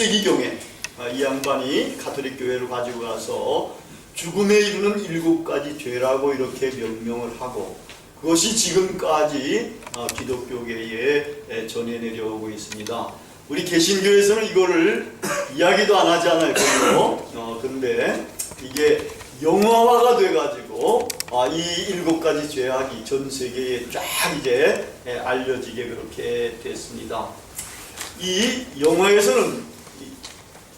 십세기경에 이 양반이 가톨릭 교회로 가지고 가서 죽음에 이르는 7가지 죄라고 이렇게 명명을 하고, 그것이 지금까지 기독교계에 전해 내려오고 있습니다. 우리 개신교에서는 이거를 이야기도 안 하잖아요, 별로. 근데 이게 영화화가 돼가지고 이 7가지 죄악이 전 세계에 쫙 이제 알려지게 그렇게 됐습니다. 이 영화에서는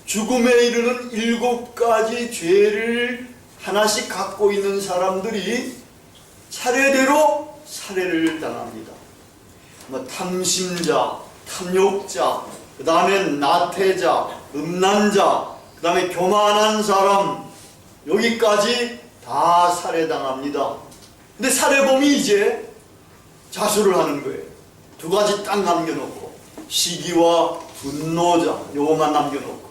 죽음에 이르는 7가지 죄를 하나씩 갖고 있는 사람들이 차례대로 살해를 당합니다. 탐심자, 탐욕자, 그 다음에 나태자, 음란자, 그 다음에 교만한 사람, 여기까지 다 살해당합니다. 근데 살해범이 이제 자수를 하는 거예요. 2가지 딱 남겨놓고, 시기와 분노자, 요것만 남겨놓고.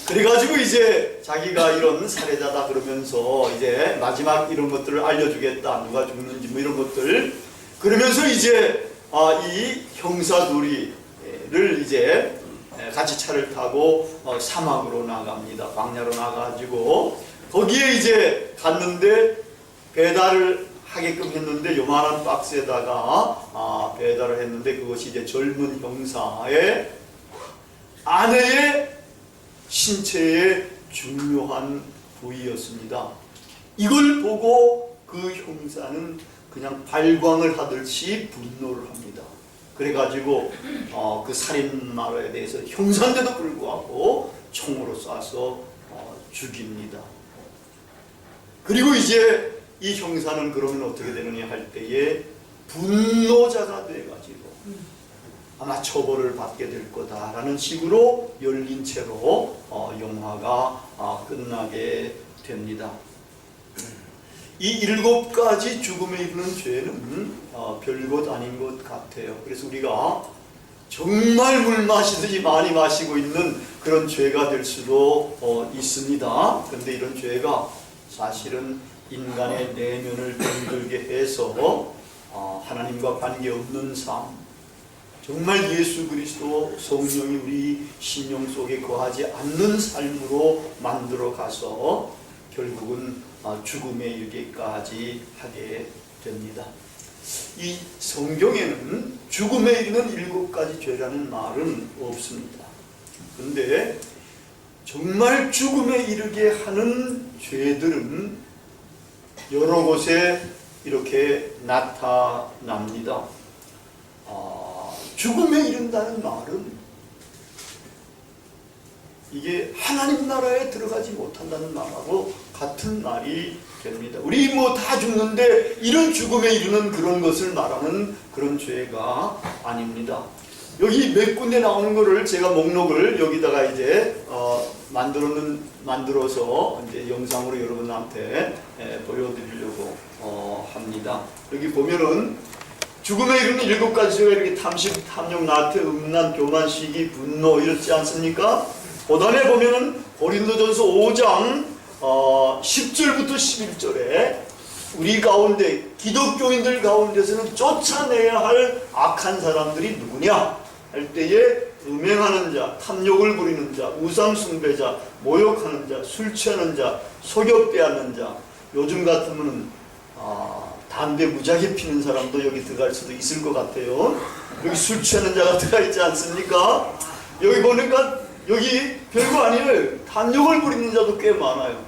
그래가지고 이제 자기가 이런 살해자다 그러면서 이제 마지막 이런 것들을 알려주겠다, 누가 죽는지 뭐 이런 것들 그러면서 이제 이 형사 둘이를 이제 같이 차를 타고 사막으로 나갑니다. 광야로 나가가지고 거기에 이제 갔는데 배달을 하게끔 했는데 요만한 박스에다가 배달을 했는데 그것이 이제 젊은 형사의 아내의 신체의 중요한 부위였습니다. 이걸 보고 그 형사는 그냥 발광을 하듯이 분노를 합니다. 그래가지고 그 살인마에 대해서 형사인데도 불구하고 총으로 쏴서 죽입니다. 그리고 이제 이 형사는 그러면 어떻게 되느냐 할 때에 분노자가 돼가지고 아마 처벌을 받게 될 거다라는 식으로 열린 채로 영화가 끝나게 됩니다. 이 7가지 죽음에 이르는 죄는 별것 아닌 것 같아요. 그래서 우리가 정말 물 마시듯이 많이 마시고 있는 그런 죄가 될 수도 있습니다. 그런데 이런 죄가 사실은 인간의 내면을 병들게 해서 하나님과 관계없는 삶, 정말 예수 그리스도 성령이 우리 심령 속에 거하지 않는 삶으로 만들어 가서 결국은 죽음에 이르기까지 하게 됩니다. 이 성경에는 죽음에 이르는 7가지 죄라는 말은 없습니다. 그런데 정말 죽음에 이르게 하는 죄들은 여러 곳에 이렇게 나타납니다. 죽음에 이른다는 말은 이게 하나님 나라에 들어가지 못한다는 말하고 같은 말이 됩니다. 우리 뭐 다 죽는데 이런 죽음에 이르는 그런 것을 말하는 그런 죄가 아닙니다. 여기 몇 군데 나오는 거를 제가 목록을 여기다가 이제 만들어서 이제 영상으로 여러분한테 보여드리려고 합니다. 여기 보면은 죽음에 이르는 7가지 죄가 이렇게 탐심, 탐욕, 나태, 음란, 교만, 시기, 분노 이렇지 않습니까? 고단에 보면은 고린도전서 5장 10절부터 11절에 우리 가운데 기독교인들 가운데서는 쫓아내야 할 악한 사람들이 누구냐 할 때에 음행하는 자, 탐욕을 부리는 자, 우상 숭배자, 모욕하는 자, 술 취하는 자, 속여 빼앗는 자. 요즘 같으면 담배 무지하게 피는 사람도 여기 들어갈 수도 있을 것 같아요. 여기 술 취하는 자가 들어가 있지 않습니까? 여기 보니까 여기 별거 아니에요. 탐욕을 부리는 자도 꽤 많아요.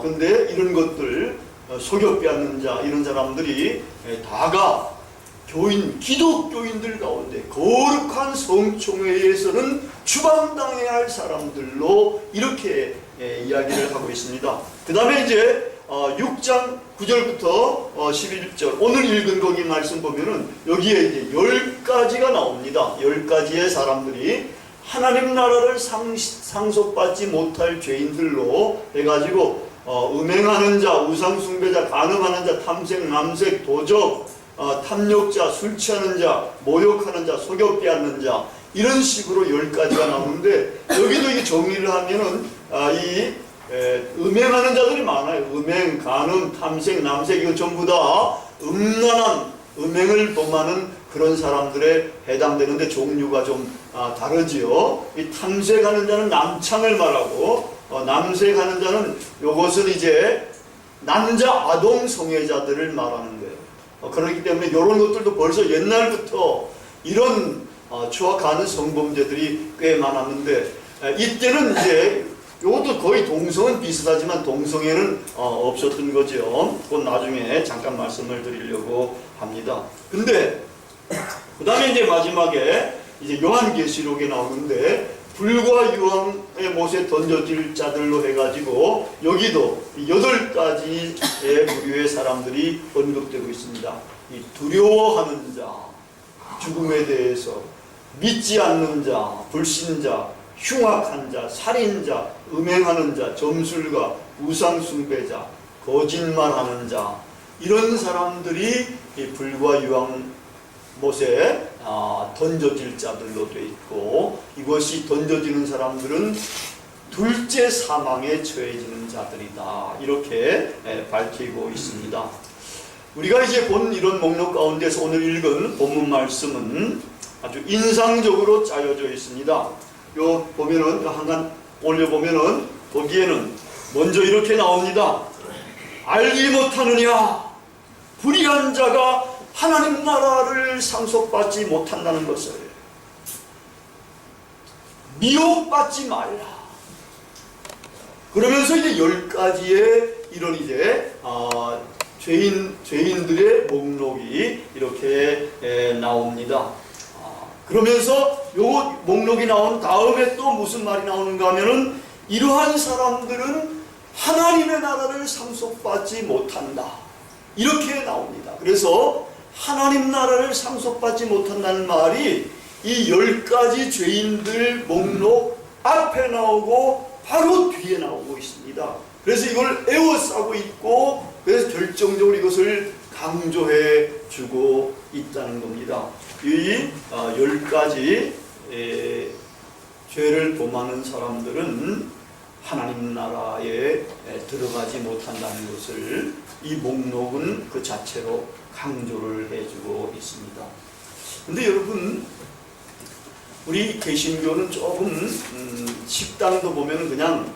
근데 이런 것들 속여 빼앗는 자 이런 사람들이 다가 기독교인들 가운데 거룩한 성총회에서는 추방당해야 할 사람들로 이렇게 이야기를 하고 있습니다. 그 다음에 이제 6장 9절부터 11절 오늘 읽은 거기 말씀 보면은 여기에 이제 10가지가 나옵니다. 10가지의 사람들이 하나님 나라를 상속받지 못할 죄인들로 해가지고 음행하는 자, 우상숭배자, 간음하는 자, 탐색, 남색, 도적, 탐욕자, 술 취하는 자, 모욕하는 자, 속여 빼앗는 자 이런 식으로 10가지가 나오는데 여기도 이게 정리를 하면은 음행하는 자들이 많아요. 음행, 간음, 탐색, 남색 이거 전부 다 음란한 음행을 범하는 그런 사람들에 해당되는데 종류가 좀 다르지요. 이 탐색하는 자는 남창을 말하고 남색하는 자는 요것은 이제 남자 아동 성애자들을 말하는 거예요. 그렇기 때문에 이런 것들도 벌써 옛날부터 이런 추악한 성범죄들이 꽤 많았는데 이때는 이제 이것도 거의 동성은 비슷하지만 동성애는 없었던 거죠. 그건 나중에 잠깐 말씀을 드리려고 합니다. 근데 그 다음에 이제 마지막에 이제 요한계시록에 나오는데 불과 유황의 못에 던져질 자들로 해가지고 여기도 8가지의 부류의 사람들이 언급되고 있습니다. 이 두려워하는 자, 죽음에 대해서 믿지 않는 자, 불신자, 흉악한 자, 살인자, 음행하는 자, 점술가, 우상숭배자, 거짓말하는 자, 이런 사람들이 이 불과 유황 못에 던져질 자들로 되어 있고, 이것이 던져지는 사람들은 둘째 사망에 처해지는 자들이다, 이렇게 밝히고 있습니다. 우리가 이제 본 이런 목록 가운데서 오늘 읽은 본문 말씀은 아주 인상적으로 짜여져 있습니다. 요 보면은 한간 올려보면은 거기에는 먼저 이렇게 나옵니다. 알지 못하느냐, 불의한 자가 하나님 나라를 상속받지 못한다는 것을 미혹받지 말라. 그러면서 이제 10가지의 이런 이제 죄인들의 목록이 이렇게 나옵니다. 그러면서 요 목록이 나온 다음에 또 무슨 말이 나오는가 하면은 이러한 사람들은 하나님의 나라를 상속받지 못한다, 이렇게 나옵니다. 그래서 하나님 나라를 상속받지 못한다는 말이 이 10가지 죄인들 목록 앞에 나오고 바로 뒤에 나오고 있습니다. 그래서 이걸 에워싸고 있고, 그래서 결정적으로 이것을 강조해 주고 있다는 겁니다. 이 10가지 죄를 범하는 사람들은 하나님 나라에 들어가지 못한다는 것을 이 목록은 그 자체로 강조를 해주고 있습니다. 근데 여러분, 우리 개신교는 조금 식당도 보면은 그냥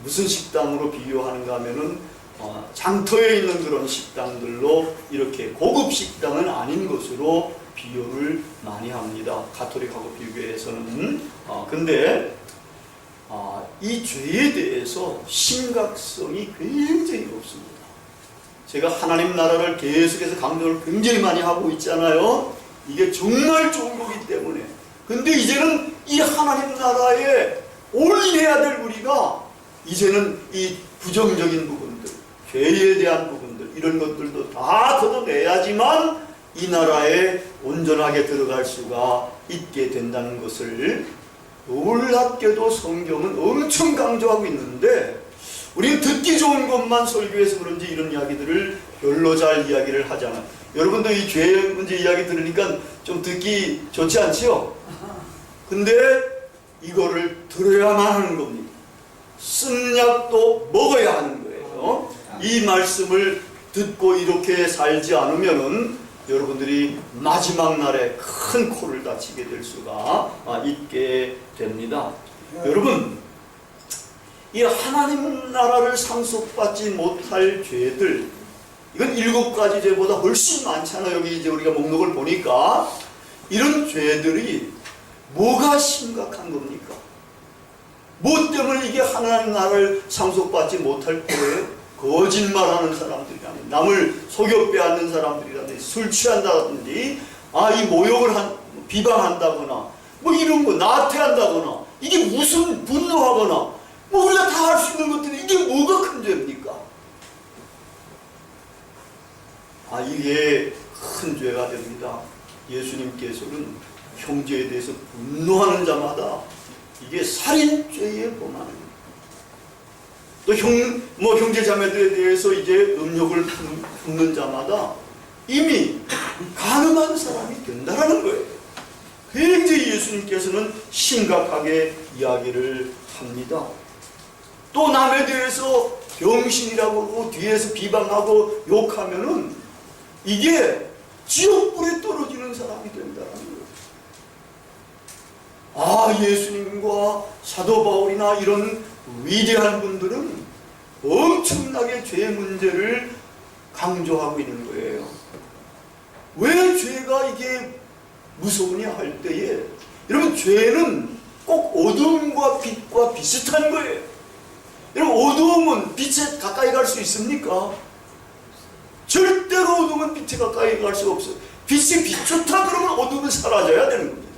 무슨 식당으로 비교하는가 하면은 장터에 있는 그런 식당들로 이렇게 고급 식당은 아닌 것으로 비교를 많이 합니다. 가톨릭하고 비교해서는. 근데 이 죄에 대해서 심각성이 굉장히 높습니다. 제가 하나님 나라를 계속해서 강조를 굉장히 많이 하고 있잖아요. 이게 정말 좋은 거기 때문에. 근데 이제는 이 하나님 나라에 올인해야 될 우리가 이제는 이 부정적인 부분들, 죄에 대한 부분들, 이런 것들도 다 걷어내야지만 이 나라에 온전하게 들어갈 수가 있게 된다는 것을 놀랍게도 성경은 엄청 강조하고 있는데, 우리는 듣기 좋은 것만 설교해서 그런지 이런 이야기들을 별로 잘 이야기를 하잖아요. 여러분도 이 죄 문제 이야기 들으니까 좀 듣기 좋지 않지요? 근데 이거를 들어야만 하는 겁니다. 쓴 약도 먹어야 하는 거예요. 이 말씀을 듣고 이렇게 살지 않으면은 여러분들이 마지막 날에 큰 코를 다치게 될 수가 있게 됩니다. 여러분, 이 하나님 나라를 상속받지 못할 죄들, 이건 7가지 죄보다 훨씬 많잖아요. 여기 이제 우리가 목록을 보니까 이런 죄들이 뭐가 심각한 겁니까? 뭐 때문에 이게 하나님 나라를 상속받지 못할 거예요? 거짓말하는 사람들이라든지, 남을 속여 빼앗는 사람들이라든지, 술 취한다든지, 이 모욕을 비방한다거나, 뭐 이런 거 나태한다거나, 이게 무슨 분노하거나, 뭐 우리가 다 할 수 있는 것들이 이게 뭐가 큰 죄입니까? 이게 큰 죄가 됩니다. 예수님께서는 형제에 대해서 분노하는 자마다 이게 살인죄에 범하는, 또 형제 자매들에 대해서 이제 음욕을 품는 자마다 이미 가늠한 사람이 된다는 거예요. 굉장히 예수님께서는 심각하게 이야기를 합니다. 또 남에 대해서 병신이라고 하고 뒤에서 비방하고 욕하면은 이게 지옥불에 떨어지는 사람이 된다는 거예요. 예수님과 사도 바울이나 이런 위대한 분들은 엄청나게 죄 문제를 강조하고 있는 거예요. 왜 죄가 이게 무서우냐 할 때에, 여러분, 죄는 꼭 어두움과 빛과 비슷한 거예요. 여러분, 어두움은 빛에 가까이 갈 수 있습니까? 절대로 어두움은 빛에 가까이 갈 수가 없어요. 빛이 비추다 그러면 어두움은 사라져야 되는 겁니다.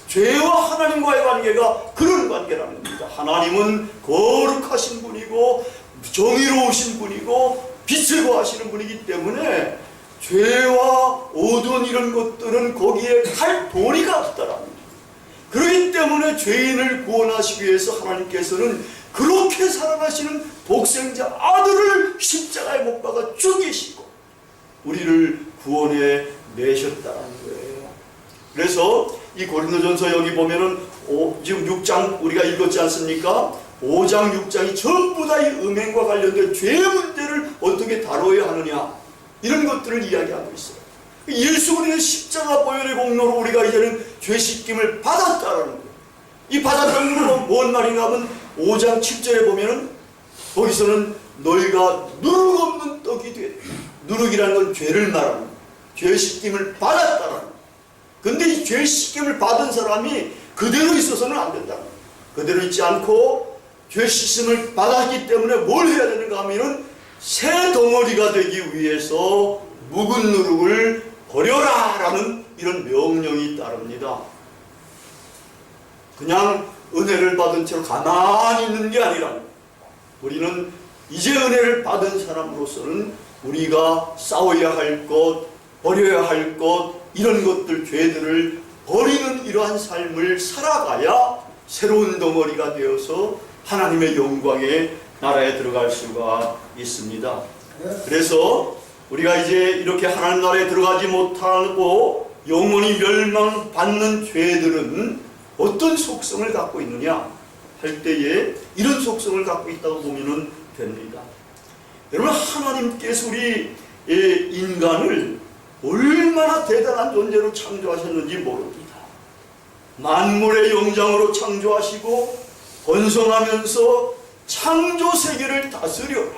죄와 하나님과의 관계가 그런 관계라는 겁니다. 하나님은 거룩하신 분이고 정의로우신 분이고 빛을 구하시는 분이기 때문에 죄와 어두운 이런 것들은 거기에 갈 도리가 없다라는 거예요. 그렇기 때문에 죄인을 구원하시기 위해서 하나님께서는 그렇게 사랑하시는 독생자 아들을 십자가에 못 박아 죽이시고 우리를 구원해 내셨다는 거예요. 그래서 이 고린도전서 여기 보면은 지금 6장 우리가 읽었지 않습니까? 5장 6장이 전부 다 이 음행과 관련된 죄 문제를 어떻게 다뤄야 하느냐, 이런 것들을 이야기하고 있어요. 예수 그리스도의 십자가 보혈의 공로로 우리가 이제는 죄 씻김을 받았다는 거예요. 이 받았다는 건 뭔 말인가 하면 5장 7절에 보면은 거기서는 너희가 누룩 없는 떡이 돼. 누룩이라는 건 죄를 말하는 거예요. 죄 씻김을 받았다는 거예요. 근데 이 죄 씻김을 받은 사람이 그대로 있어서는 안 된다는 거예요. 그대로 있지 않고 죄 씻음을 받았기 때문에 뭘 해야 되는가 하면은 새 덩어리가 되기 위해서 묵은 누룩을 버려라 라는 이런 명령이 따릅니다. 그냥 은혜를 받은 채로 가만히 있는 게 아니라 우리는 이제 은혜를 받은 사람으로서는 우리가 싸워야 할 것, 버려야 할 것, 이런 것들, 죄들을 버리는 이러한 삶을 살아가야 새로운 덩어리가 되어서 하나님의 영광의 나라에 들어갈 수가 있습니다. 그래서 우리가 이제 이렇게 하나님 나라에 들어가지 못하고 영원히 멸망받는 죄들은 어떤 속성을 갖고 있느냐 할 때에 이런 속성을 갖고 있다고 보면 됩니다. 여러분, 하나님께서 우리 인간을 얼마나 대단한 존재로 창조하셨는지 모릅니다. 만물의 영장으로 창조하시고 번성하면서 창조세계를 다스려라,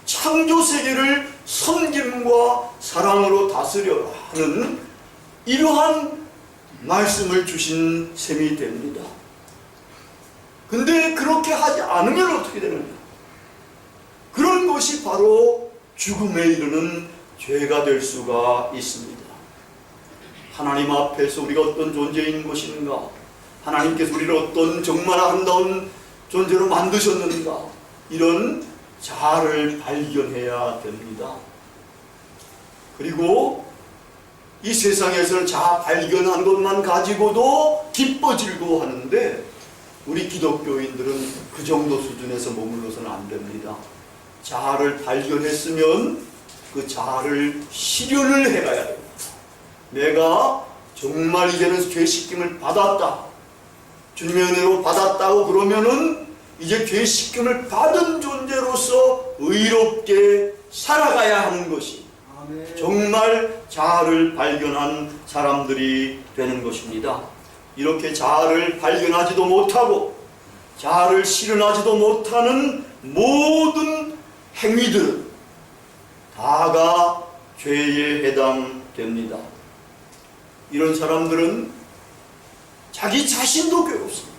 창조세계를 섬김과 사랑으로 다스려라 하는 이러한 말씀을 주신 셈이 됩니다. 근데 그렇게 하지 않으면 어떻게 되느냐? 그런 것이 바로 죽음에 이르는 죄가 될 수가 있습니다. 하나님 앞에서 우리가 어떤 존재인 것인가, 하나님께서 우리를 어떤 정말 아름다운 존재로 만드셨는가, 이런 자아를 발견해야 됩니다. 그리고 이 세상에서는 자아 발견한 것만 가지고도 기뻐 즐거워하는데 우리 기독교인들은 그 정도 수준에서 머물러서는 안 됩니다. 자아를 발견했으면 그 자아를 실현을 해가야 됩니다. 내가 정말 이제는 죄 씻김을 받았다, 주님의 은혜로 받았다고 그러면은 이제 죄 씻김을 받은 존재로서 의롭게 살아가야 하는 것이 정말 자아를 발견한 사람들이 되는 것입니다. 이렇게 자아를 발견하지도 못하고 자아를 실현하지도 못하는 모든 행위들은 다가 죄에 해당됩니다. 이런 사람들은 자기 자신도 괴롭습니다.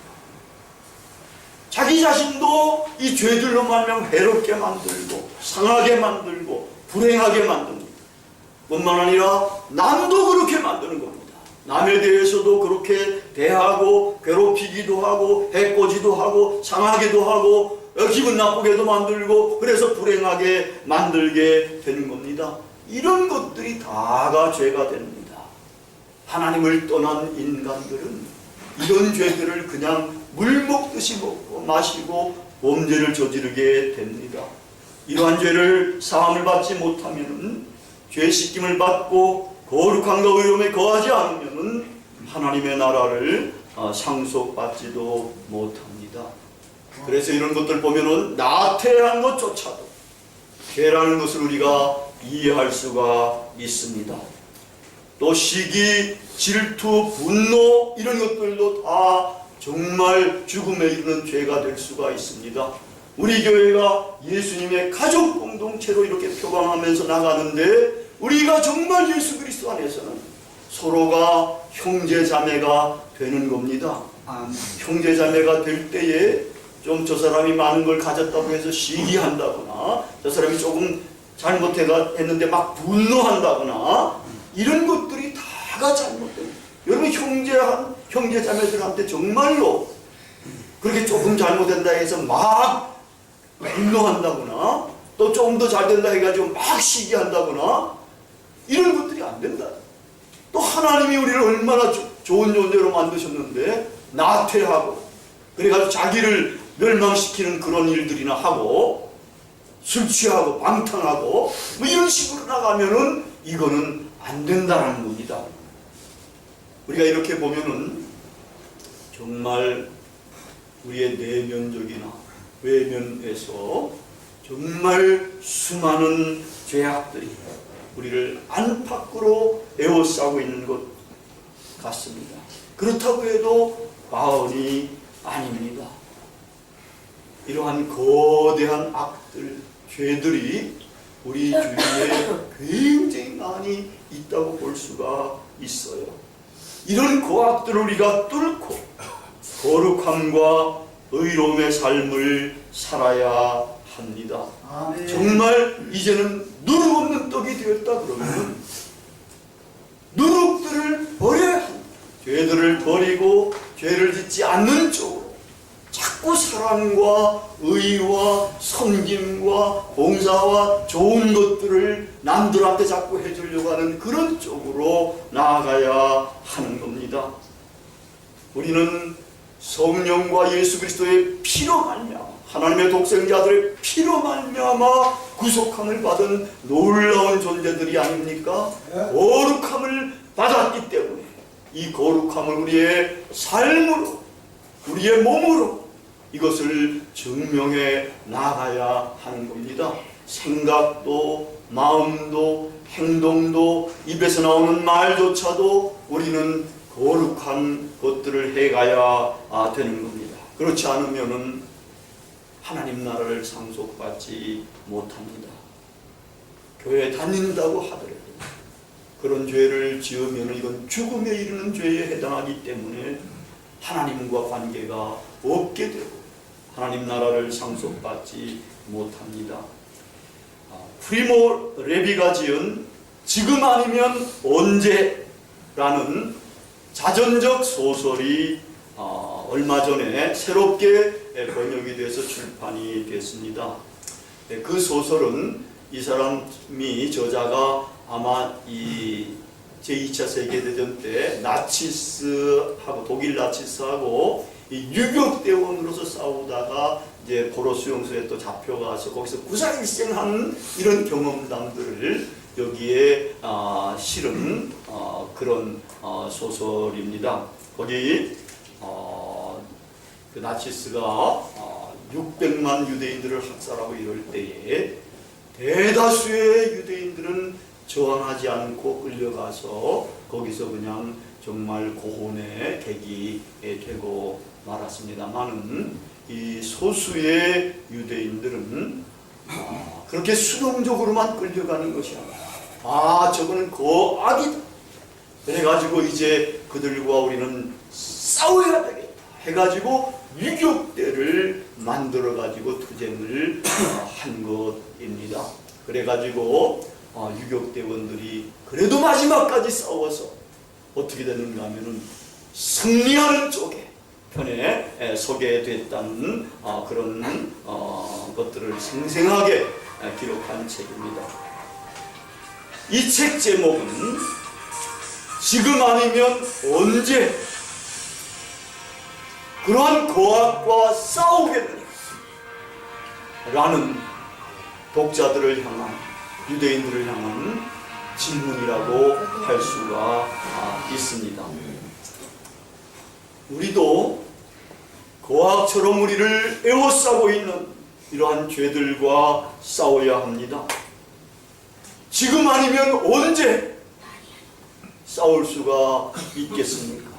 자기 자신도 이 죄들로 말미암아 해롭게 만들고 상하게 만들고 불행하게 만듭니다. 뿐만 아니라 남도 그렇게 만드는 겁니다. 남에 대해서도 그렇게 대하고 괴롭히기도 하고 해코지도 하고 상하게도 하고 기분 나쁘게도 만들고 그래서 불행하게 만들게 되는 겁니다. 이런 것들이 다가 죄가 됩니다. 하나님을 떠난 인간들은 이런 죄들을 그냥 물 먹듯이 먹고 마시고 범죄를 저지르게 됩니다. 이러한 죄를 사함을 받지 못하면 죄 씻김을 받고 거룩함과 의로움에 거하지 않으면 하나님의 나라를 상속받지도 못합니다. 그래서 이런 것들 보면은 나태한 것조차도 죄라는 것을 우리가 이해할 수가 있습니다. 또 시기, 질투, 분노 이런 것들도 다 정말 죽음에 이르는 죄가 될 수가 있습니다. 우리 교회가 예수님의 가족 공동체로 이렇게 표방하면서 나가는데 우리가 정말 예수 그리스도 안에서는 서로가 형제 자매가 되는 겁니다. 형제 자매가 될 때에 좀 저 사람이 많은 걸 가졌다고 해서 시기한다거나 저 사람이 조금 잘못했는데 막 분노한다거나 이런 것들이 다가 잘못됩니다. 여러분 형제 자매들한테 정말로 그렇게 조금 잘못된다 해서 막 분노한다거나 또 좀 더 잘 된다 해가지고 막 시기한다거나 이런 것들이 안 된다. 또 하나님이 우리를 얼마나 좋은 존재로 만드셨는데 나태하고 그래가지고 자기를 멸망시키는 그런 일들이나 하고 술 취하고 방탕하고 뭐 이런 식으로 나가면은 이거는 안 된다는 겁니다. 우리가 이렇게 보면은 정말 우리의 내면적이나 외면에서 정말 수많은 죄악들이 우리를 안팎으로 에워싸고 있는 것 같습니다. 그렇다고 해도 과언이 아닙니다. 이러한 거대한 악들, 죄들이 우리 주위에 굉장히 많이 있다고 볼 수가 있어요. 이런 고악들을 우리가 뚫고 거룩함과 의로움의 삶을 살아야 합니다. 아멘. 정말 이제는 누룩 없는 떡이 되었다 그러면 누룩들을 버려야 합니다. 죄들을 버리고 죄를 짓지 않는 쪽으로 자꾸 사랑과 의와 섬김과 봉사와 좋은 것들을 남들한테 자꾸 해주려고 하는 그런 쪽으로 나아가야 하는 겁니다. 우리는 성령과 예수 그리스도의 피로 말미암아 하나님의 독생자들의 피로 말미암아 구속함을 받은 놀라운 존재들이 아닙니까? 거룩함을 받았기 때문에 이 거룩함을 우리의 삶으로 우리의 몸으로 이것을 증명해 나가야 하는 겁니다. 생각도 마음도 행동도 입에서 나오는 말조차도 우리는 거룩한 것들을 해가야 되는 겁니다. 그렇지 않으면은 하나님 나라를 상속받지 못합니다. 교회에 다닌다고 하더라도 그런 죄를 지으면 이건 죽음에 이르는 죄에 해당하기 때문에 하나님과 관계가 없게 되고 하나님 나라를 상속받지 못합니다. 프리모 레비가 지은 지금 아니면 언제라는 자전적 소설이 얼마 전에 새롭게 번역이 돼서 출판이 됐습니다. 그 소설은 이 사람이 저자가 아마 이 제2차 세계대전 때 나치스하고 독일 나치스하고 이 유격대원으로서 싸우다가 이제 포로 수용소에 또 잡혀가서 거기서 구사일생한 이런 경험담들을 여기에 실은 그런 소설입니다. 거기 그 나치스가 600만 유대인들을 학살하고 이럴 때에 대다수의 유대인들은 저항하지 않고 끌려가서 거기서 그냥 정말 고혼의 객이 되고 말았습니다만은 이 소수의 유대인들은 그렇게 수동적으로만 끌려가는 것이 아니라 저거는 거악이다 그래가지고 이제 그들과 우리는 싸워야 되겠다 해가지고 유격대를 만들어가지고 투쟁을 한 것입니다. 그래가지고 유격대원들이 그래도 마지막까지 싸워서 어떻게 됐는가 하면은 승리하는 쪽에 편에 서게 됐다는 그런 것들을 생생하게 기록한 책입니다. 이 책 제목은 지금 아니면 언제 그러한 거악과 싸우겠느냐 라는 독자들을 향한 유대인들을 향한 질문이라고 할 수가 있습니다. 우리도 거악처럼 우리를 에워싸고 있는 이러한 죄들과 싸워야 합니다. 지금 아니면 언제 싸울 수가 있겠습니까?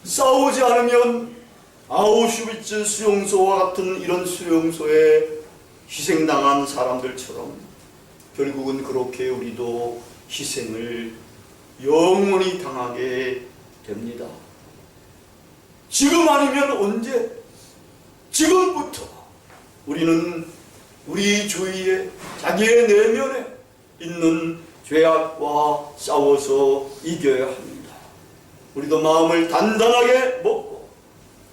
싸우지 않으면 아우슈비츠 수용소와 같은 이런 수용소에 희생당한 사람들처럼 결국은 그렇게 우리도 희생을 영원히 당하게 됩니다. 지금 아니면 언제? 지금부터 우리는 우리 주위에 자기의 내면에 있는 죄악과 싸워서 이겨야 합니다. 우리도 마음을 단단하게 먹고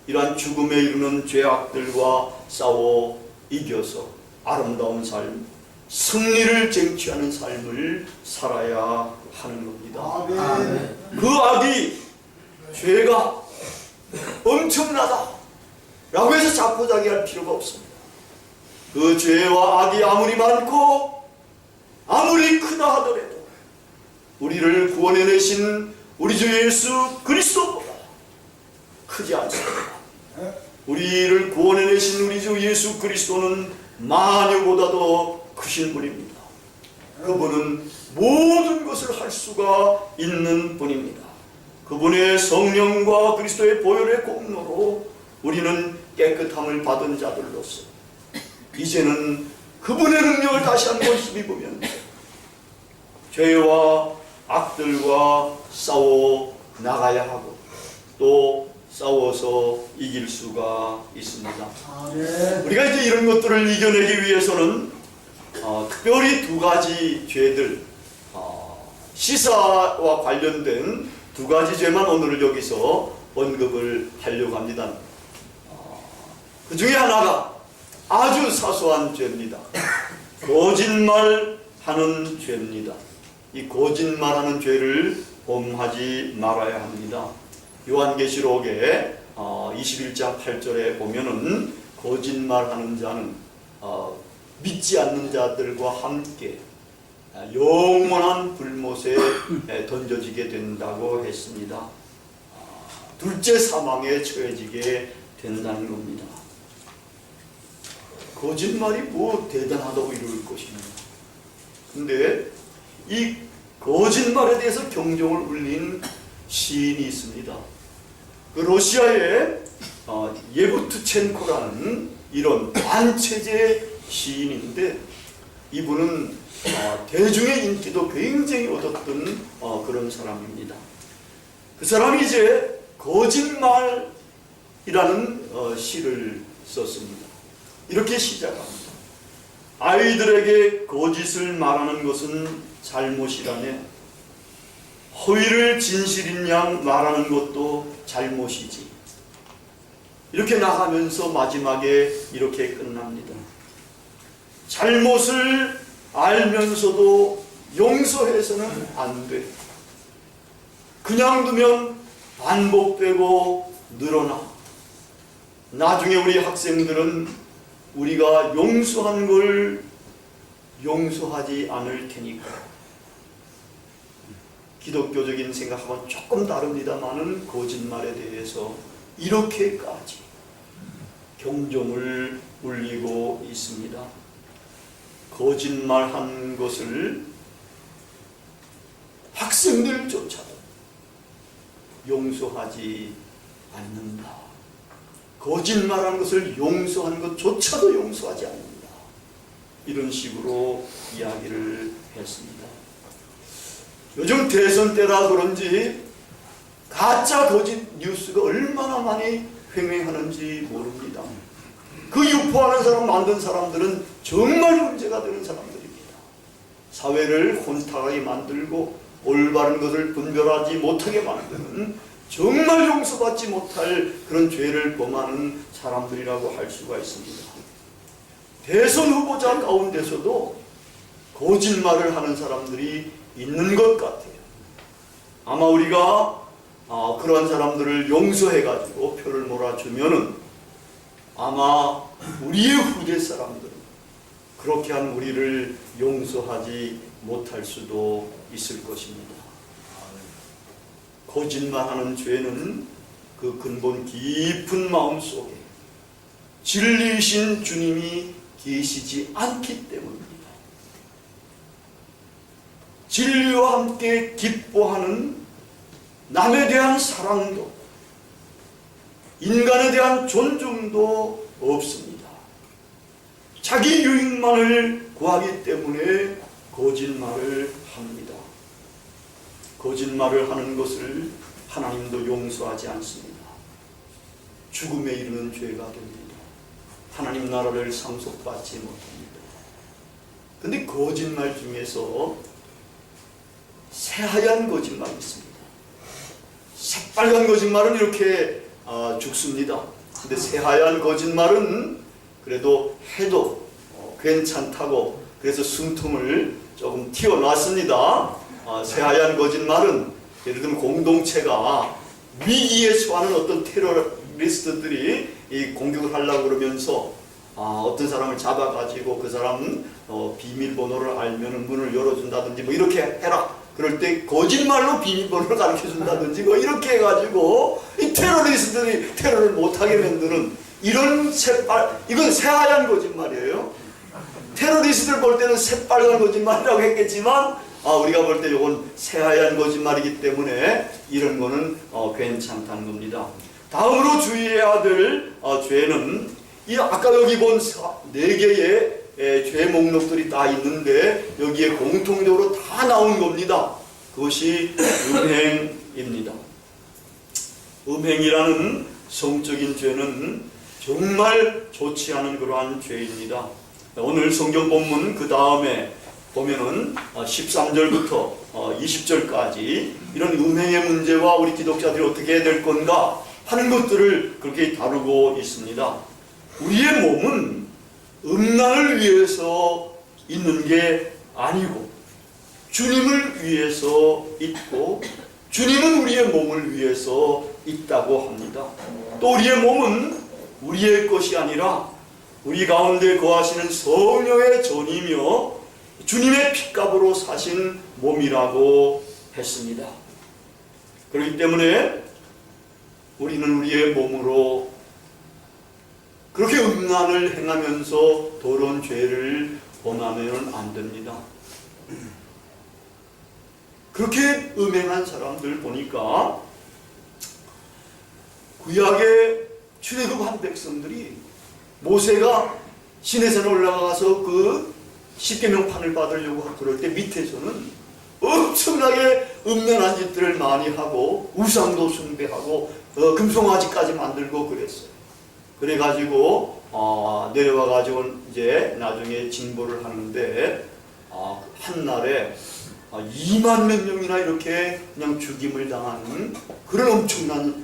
이러한 죽음에 이르는 죄악들과 싸워 이겨서 아름다운 삶, 승리를 쟁취하는 삶을 살아야 하는 겁니다. 아멘. 그 악이 죄가 엄청나다 라고 해서 자포자기할 필요가 없습니다. 그 죄와 악이 아무리 많고 아무리 크다 하더라도 우리를 구원해내신 우리 주 예수 그리스도보다 크지 않습니다. 우리를 구원해내신 우리 주 예수 그리스도는 마녀보다도 크신 분입니다. 그분은 모든 것을 할 수가 있는 분입니다. 그분의 성령과 그리스도의 보혈의 공로로 우리는 깨끗함을 받은 자들로서 이제는 그분의 능력을 다시 한번 힘입으면 죄와 악들과 싸워 나가야 하고 또 싸워서 이길 수가 있습니다. 우리가 이제 이런 것들을 이겨내기 위해서는 특별히 두 가지 죄들, 시사와 관련된 두 가지 죄만 오늘 여기서 언급을 하려고 합니다. 그 중에 하나가 아주 사소한 죄입니다. 거짓말하는 죄입니다. 이 거짓말하는 죄를 범하지 말아야 합니다. 요한계시록에 21장 8절에 보면은 거짓말하는 자는 믿지 않는 자들과 함께 영원한 불못에 던져지게 된다고 했습니다. 둘째 사망에 처해지게 된다는 겁니다. 거짓말이 뭐 대단하다고 이럴 것입니다. 근데 이 거짓말에 대해서 경종을 울린 시인이 있습니다. 그 러시아의 예부투첸코라는 이런 반체제 시인인데 이분은 대중의 인기도 굉장히 얻었던 그런 사람입니다. 그 사람이 이제 거짓말이라는 시를 썼습니다. 이렇게 시작합니다. 아이들에게 거짓을 말하는 것은 잘못이라네. 허위를 진실인 양 말하는 것도 잘못이지. 이렇게 나가면서 마지막에 이렇게 끝납니다. 잘못을 알면서도 용서해서는 안 돼. 그냥 두면 반복되고 늘어나. 나중에 우리 학생들은 우리가 용서한 걸 용서하지 않을 테니까. 기독교적인 생각하고는 조금 다릅니다만은 거짓말에 대해서 이렇게까지 경종을 울리고 있습니다. 거짓말한 것을 학생들조차도 용서하지 않는다. 거짓말한 것을 용서한 것조차도 용서하지 않는다. 이런 식으로 이야기를 했습니다. 요즘 대선 때라 그런지 가짜 거짓 뉴스가 얼마나 많이 횡행하는지 모릅니다. 그 유포하는 사람, 만든 사람들은 정말 문제가 되는 사람들입니다. 사회를 혼탁하게 만들고 올바른 것을 분별하지 못하게 만드는 정말 용서받지 못할 그런 죄를 범하는 사람들이라고 할 수가 있습니다. 대선 후보자 가운데서도 거짓말을 하는 사람들이 있는 것 같아요. 아마 우리가 그러한 사람들을 용서해가지고 표를 몰아주면은 아마 우리의 후대 사람들은 그렇게 한 우리를 용서하지 못할 수도 있을 것입니다. 거짓말하는 죄는 그 근본 깊은 마음 속에 진리이신 주님이 계시지 않기 때문입니다. 진리와 함께 기뻐하는 남에 대한 사랑도 인간에 대한 존중도 없습니다. 자기 유익만을 구하기 때문에 거짓말을 합니다. 거짓말을 하는 것을 하나님도 용서하지 않습니다. 죽음에 이르는 죄가 됩니다. 하나님 나라를 상속받지 못합니다. 근데 거짓말 중에서 새하얀 거짓말이 있습니다. 새빨간 거짓말은 이렇게 죽습니다. 근데 새하얀 거짓말은 그래도 해도 괜찮다고 그래서 숨통을 조금 튀어놨습니다. 새하얀 거짓말은 예를 들면 공동체가 위기에 처하는 어떤 테러리스트들이 이 공격을 하려고 그러면서 어떤 사람을 잡아가지고 그 사람 비밀번호를 알면 문을 열어준다든지 뭐 이렇게 해라. 그럴 때 거짓말로 비밀번호를 가르쳐준다든지 뭐 이렇게 해가지고 이 테러리스트들이 테러를 못하게 만드는 이런 이건 새하얀 거짓말이에요. 테러리스트를 볼 때는 새빨간 거짓말이라고 했겠지만 우리가 볼 때 이건 새하얀 거짓말이기 때문에 이런 거는 괜찮다는 겁니다. 다음으로 주의해야 될 죄는 아까 여기 본 4개의 죄 목록들이 다 있는데 여기에 공통적으로 다 나온 겁니다. 그것이 음행입니다. 음행이라는 성적인 죄는 정말 좋지 않은 그러한 죄입니다. 오늘 성경 본문 그 다음에 보면은 13절부터 20절까지 이런 음행의 문제와 우리 기독자들이 어떻게 해야 될 건가 하는 것들을 그렇게 다루고 있습니다. 우리의 몸은 음란을 위해서 있는 게 아니고 주님을 위해서 있고 주님은 우리의 몸을 위해서 있다고 합니다. 또 우리의 몸은 우리의 것이 아니라 우리 가운데 거하시는 성령의 전이며 주님의 핏값으로 사신 몸이라고 했습니다. 그렇기 때문에 우리는 우리의 몸으로 그렇게 음란을 행하면서 더러운 죄를 범하면 안 됩니다. 그렇게 음행한 사람들 보니까 구약의 출애굽한 백성들이 모세가 시내산에 올라가서 그 십계명판을 받으려고 그럴 때 밑에서는 엄청나게 음란한 짓들을 많이 하고 우상도 숭배하고 금송아지까지 만들고 그랬어요. 그래가지고 내려와가지고 이제 나중에 징벌을 하는데 한 날에 2만 몇 명이나 이렇게 그냥 죽임을 당하는 그런 엄청난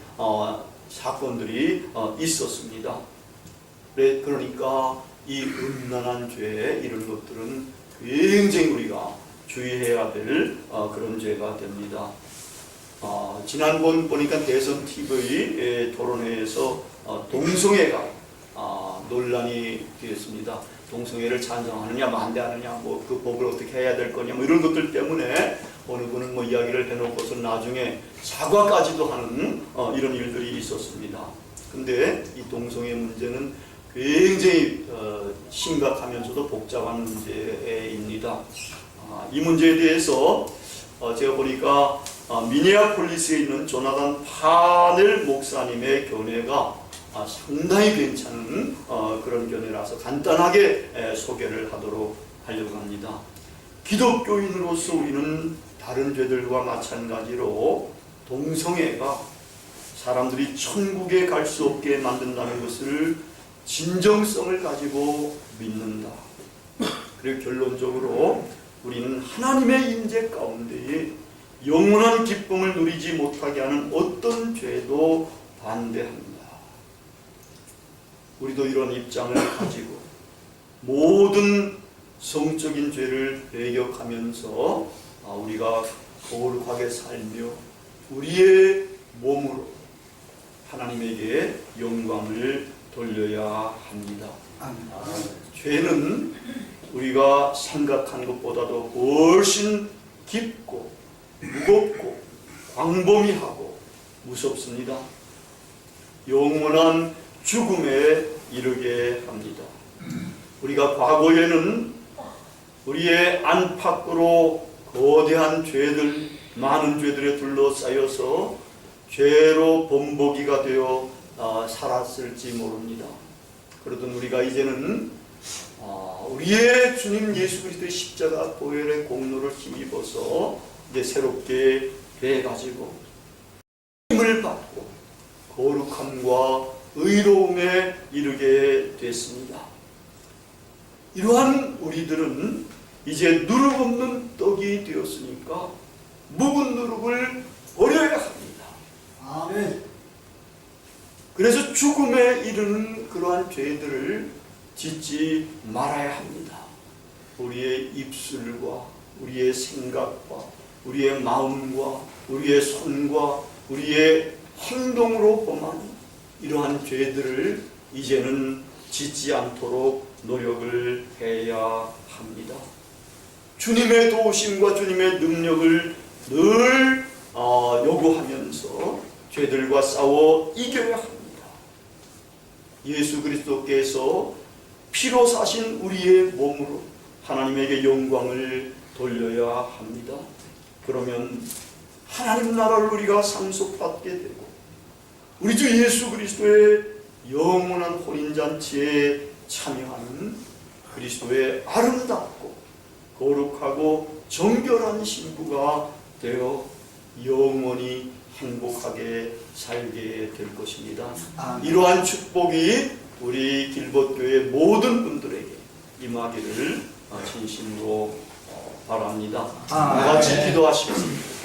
사건들이 있었습니다. 그러니까 이 음란한 죄 이런 것들은 굉장히 우리가 주의해야 될 그런 죄가 됩니다. 지난번 보니까 대선 TV 토론회에서 동성애가 논란이 되었습니다. 동성애를 찬성하느냐 반대하느냐 뭐 그 법을 어떻게 해야 될 거냐 뭐 이런 것들 때문에 어느 분은 뭐 이야기를 해놓고서 나중에 사과까지도 하는 이런 일들이 있었습니다. 근데 이 동성애 문제는 굉장히 심각하면서도 복잡한 문제입니다. 이 문제에 대해서 제가 보니까 미니애폴리스에 있는 조나단 파넬 목사님의 견해가 상당히 괜찮은 그런 견해라서 간단하게 소개를 하도록 하려고 합니다. 기독교인으로서 우리는 다른 죄들과 마찬가지로 동성애가 사람들이 천국에 갈 수 없게 만든다는 것을 진정성을 가지고 믿는다. 그리고 결론적으로 우리는 하나님의 임재 가운데에 영원한 기쁨을 누리지 못하게 하는 어떤 죄도 반대합니다. 우리도 이런 입장을 가지고 모든 성적인 죄를 배격하면서 우리가 거룩하게 살며 우리의 몸으로 하나님에게 영광을 돌려야 합니다. 죄는 우리가 생각한 것보다도 훨씬 깊고 무겁고 광범위하고 무섭습니다. 영원한 죽음에 이르게 합니다. 우리가 과거에는 우리의 안팎으로 거대한 죄들, 많은 죄들에 둘러싸여서 죄로 범벅이가 되어 살았을지 모릅니다. 그러던 우리가 이제는 우리의 주님 예수 그리스도의 십자가 보혈의 공로를 힘입어서 이제 새롭게 돼가지고 힘을 받고 거룩함과 의로움에 이르게 됐습니다. 이러한 우리들은 이제 누룩 없는 떡이 되었으니까 묵은 누룩을 버려야 합니다. 아멘. 그래서 죽음에 이르는 그러한 죄들을 짓지 말아야 합니다. 우리의 입술과 우리의 생각과 우리의 마음과 우리의 손과 우리의 행동으로 범하는 이러한 죄들을 이제는 짓지 않도록 노력을 해야 합니다. 주님의 도우심과 주님의 능력을 늘 요구하면서 죄들과 싸워 이겨야 합니다. 예수 그리스도께서 피로 사신 우리의 몸으로 하나님에게 영광을 돌려야 합니다. 그러면 하나님 나라를 우리가 상속받게 되고 우리 주 예수 그리스도의 영원한 혼인잔치에 참여하는 그리스도의 아름답고 거룩하고 정결한 신부가 되어 영원히 행복하게 살게 될 것입니다. 이러한 축복이 우리 길벗교회 모든 분들에게 임하기를 진심으로 바랍니다. 같이 기도하시겠습니다.